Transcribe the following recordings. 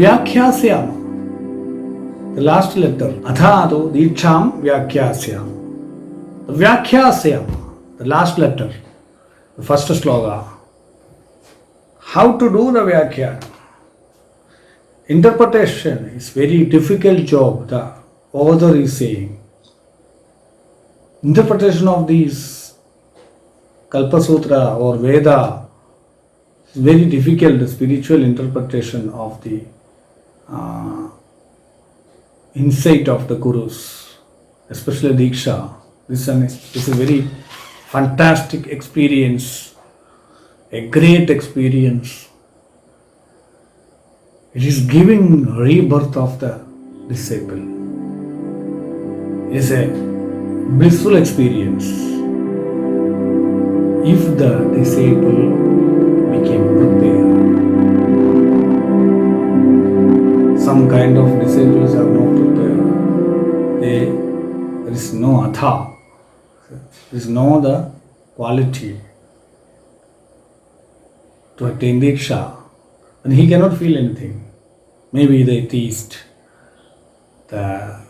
Vyakhyasya. The last letter. Athado Diksham Vyakhyasya. The Vyakhyasya. The last letter. The first sloga. How to do the Vyakhya? Interpretation is very difficult job. The author is saying. Interpretation of these Kalpasutra or Veda is very difficult. The spiritual interpretation of the insight of the Gurus, especially Diksha. This is a very fantastic experience, a great experience. It is giving rebirth of the disciple. It is a blissful experience. If the disciple became prepared. Some kind of disciples are not prepared. There is no atha. There is no the quality to attain Diksha. And he cannot feel anything. Maybe the atheist, the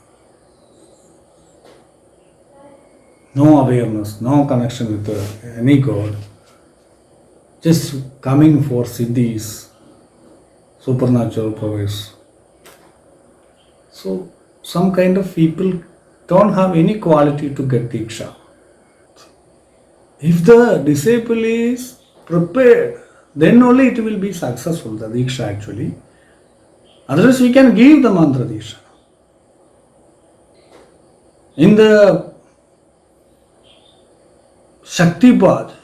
no awareness, no connection with any God, just coming for siddhis, supernatural powers. So, some kind of people don't have any quality to get Diksha. If the disciple is prepared, then only it will be successful, the Diksha actually. Otherwise, we can give the mantra Diksha. In the Shaktipad,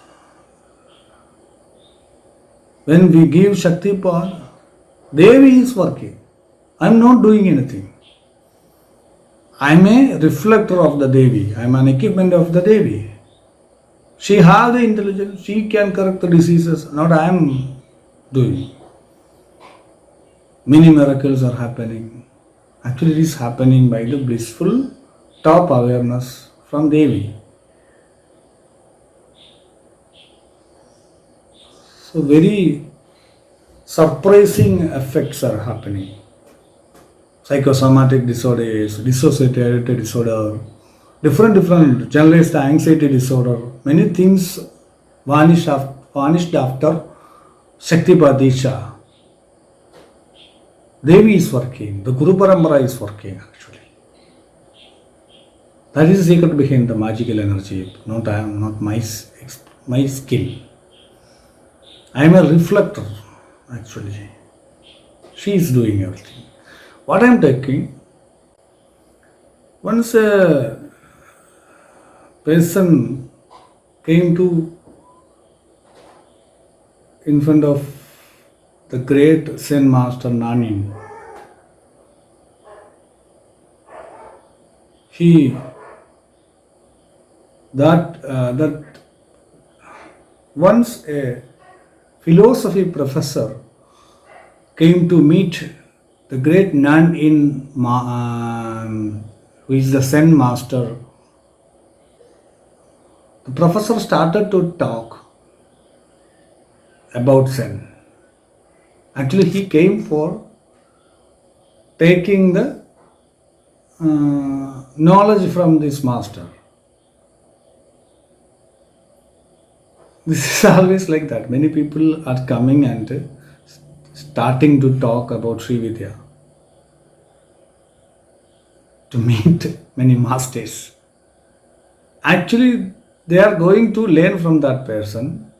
when we give Shaktipad, Devi is working. I am not doing anything. I am a reflector of the Devi. I am an equipment of the Devi. She has the intelligence. She can correct the diseases. Not I am doing. Many miracles are happening. Actually, it is happening by the blissful top awareness from Devi. So very surprising effects are happening. Psychosomatic disorders, dissociative disorder, different generalized anxiety disorder, many things vanished after Shaktipad Diksha. Devi is working, the Guru Parampara is working actually. That is the secret behind the magical energy, not my skill. I am a reflector actually. She is doing everything. What I am taking, once a person came in front of the great Zen master Nanin. That once a philosophy professor came to meet the great nun who is the Zen master. The professor started to talk about Zen. Actually, he came for taking the knowledge from this master. This is always like that. Many people are coming and starting to talk about Sri Vidya to meet many masters. Actually, they are going to learn from that person,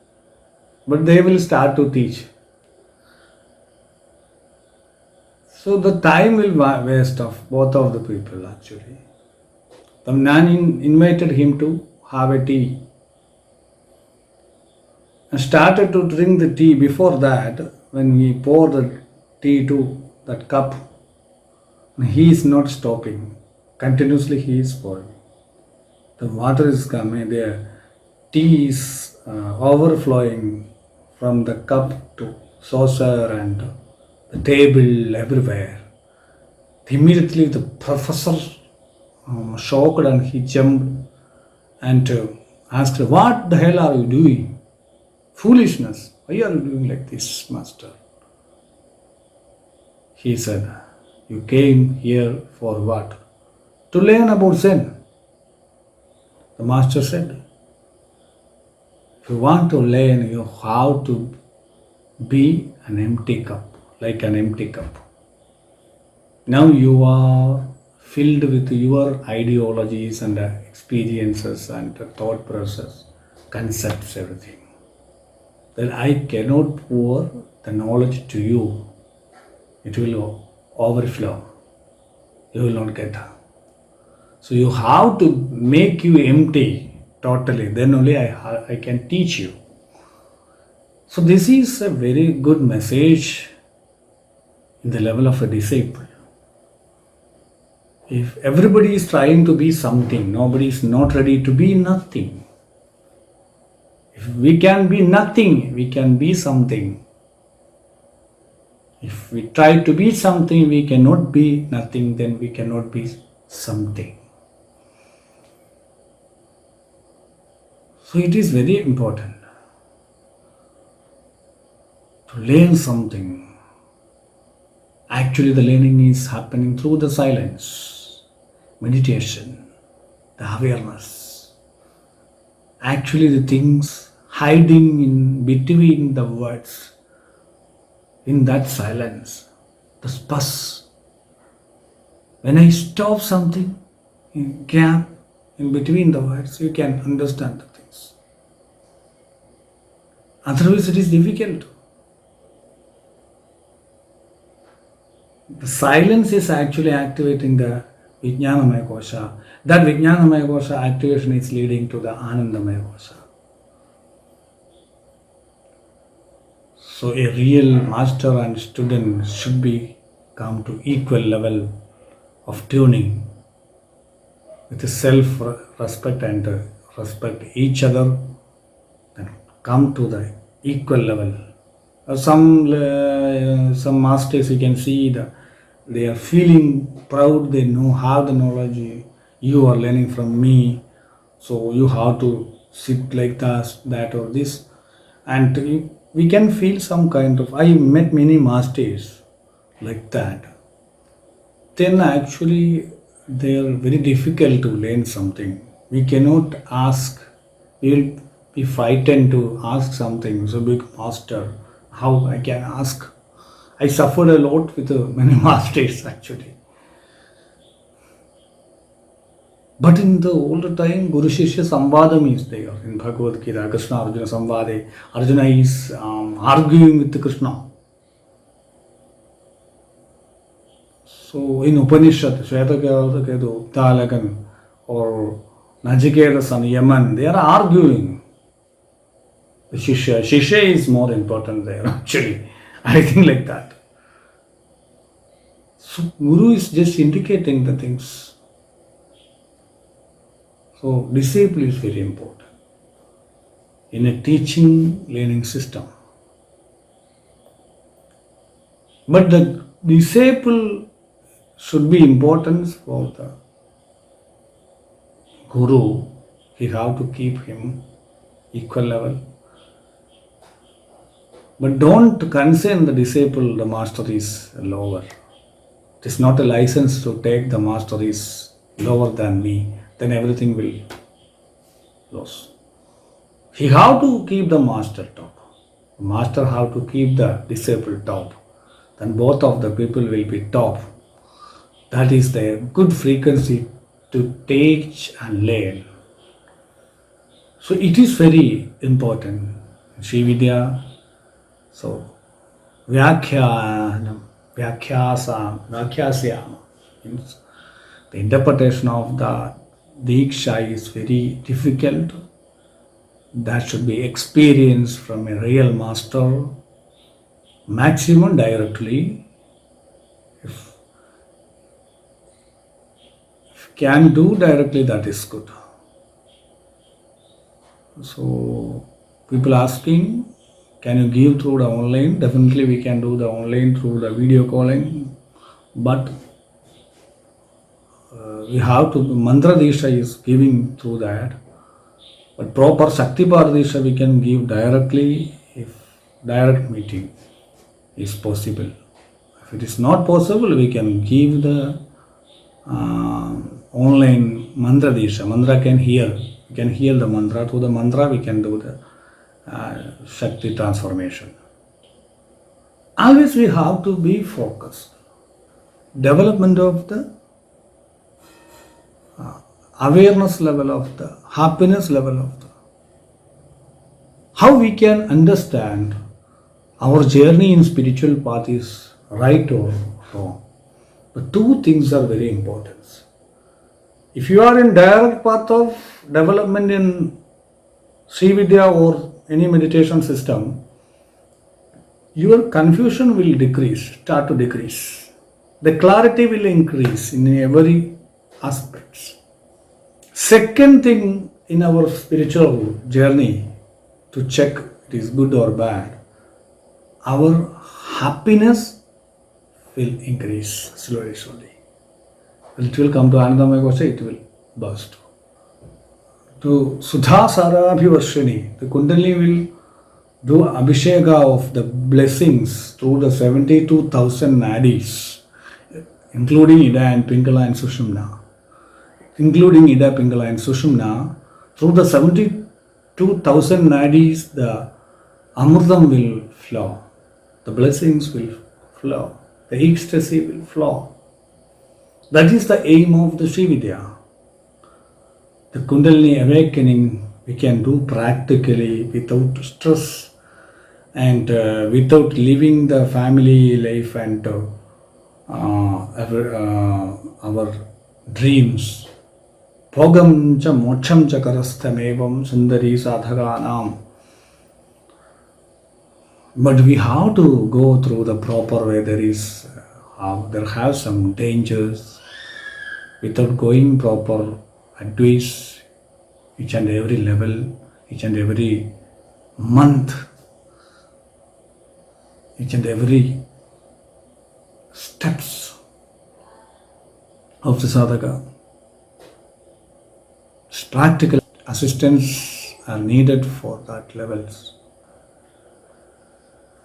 but they will start to teach. So the time will waste of both of the people actually. The nun invited him to have a tea and started to drink the tea. Before that, when we pour the tea to that cup, he is not stopping. Continuously he is pouring. The water is coming, the tea is overflowing from the cup to saucer and the table everywhere. Immediately the professor shocked and he jumped and asked, "What the hell are you doing? Foolishness. Why are you doing like this, master?" He said, you came here for what? To learn about Zen. The master said, if you want to learn, you have to be an empty cup, like an empty cup. Now you are filled with your ideologies and experiences and thought process, concepts, everything. Then I cannot pour the knowledge to you. It will overflow. You will not get. So you have to make you empty totally. Then only I can teach you. So this is a very good message in the level of a disciple. If everybody is trying to be something, nobody is not ready to be nothing. If we can be nothing, we can be something. If we try to be something, we cannot be nothing, then we cannot be something. So it is very important to learn something. Actually, the learning is happening through the silence, meditation, the awareness. Actually, the things hiding in between the words, in that silence, the space. When I stop something, in gap in between the words, you can understand the things. Otherwise, it is difficult. The silence is actually activating the Vijnanamaya Kosha. That Vijnanamaya Kosha activation is leading to the Anandamaya Kosha. So a real master and student should be come to equal level of tuning with self-respect and respect each other, and come to the equal level. Some masters you can see that they are feeling proud, they know how the knowledge you are learning from me, so you have to sit like that or this, and we can feel some kind of, I met many masters like that. Then actually they are very difficult to learn something. We cannot ask, we will be frightened to ask something. So big master, how I can ask? I suffered a lot with many masters actually. But in the older time, Guru Shishya Samvadam is there. In Bhagavad Gita, Krishna Arjuna Samvade, Arjuna is arguing with Krishna. So in Upanishad, Shvetaketu, Talakan, or Nachiketas and Yaman, they are arguing. The Shishya is more important there actually. I think like that. So Guru is just indicating the things. So disciple is very important in a teaching learning system. But the disciple should be important for the Guru. He have to keep him equal level. But don't concern the disciple, the master is lower. It is not a license to take the master is lower than me. Then everything will lose. He have to keep the master top. The master have to keep the disciple top. Then both of the people will be top. That is the good frequency to teach and learn. So it is very important. Sri Vidya. So Vyakhyasam means the interpretation of the Diksha is very difficult. That should be experienced from a real master, maximum directly. If can do directly, that is good. So people asking, can you give through the online? Definitely we can do the online through the video calling, but we have to, Mantra Disha is giving through that, but proper Shakti Disha we can give directly if direct meeting is possible. If it is not possible, we can give the online mantra disha. Mantra can hear. We can hear the mantra. Through the mantra, we can do the Shakti transformation. Always we have to be focused. Development of the awareness level of the happiness level of the how we can understand our journey in spiritual path is right or wrong. But two things are very important. If you are in direct path of development in Sri Vidya or any meditation system, your confusion will start to decrease. The clarity will increase in every aspect. Second thing in our spiritual journey to check it is good or bad, our happiness will increase slowly. It will come to Anandamaya Gosha, it will burst. To Sudha Sarabhivarshini, the Kundalini will do Abhisheka of the blessings through the 72,000 nadis, including Ida and Pingala and Sushumna. Including Ida, Pingala and Sushumna, through the 72,000 nadis, the Amritam will flow, the blessings will flow, the ecstasy will flow. That is the aim of the Sri Vidya. The Kundalini awakening we can do practically without stress and without living the family life and our dreams. Bhogam cha mocham cha karasthamevam sundari sadhaganam. But we have to go through the proper way. There have some dangers without going proper advice each and every level, each and every month, each and every steps of the sadhaka. Practical assistance are needed for that levels.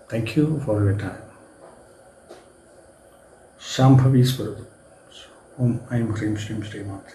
Thank you for your time. Shambhavi Swarup. Om Aim Hrim Shrim Shri Matra.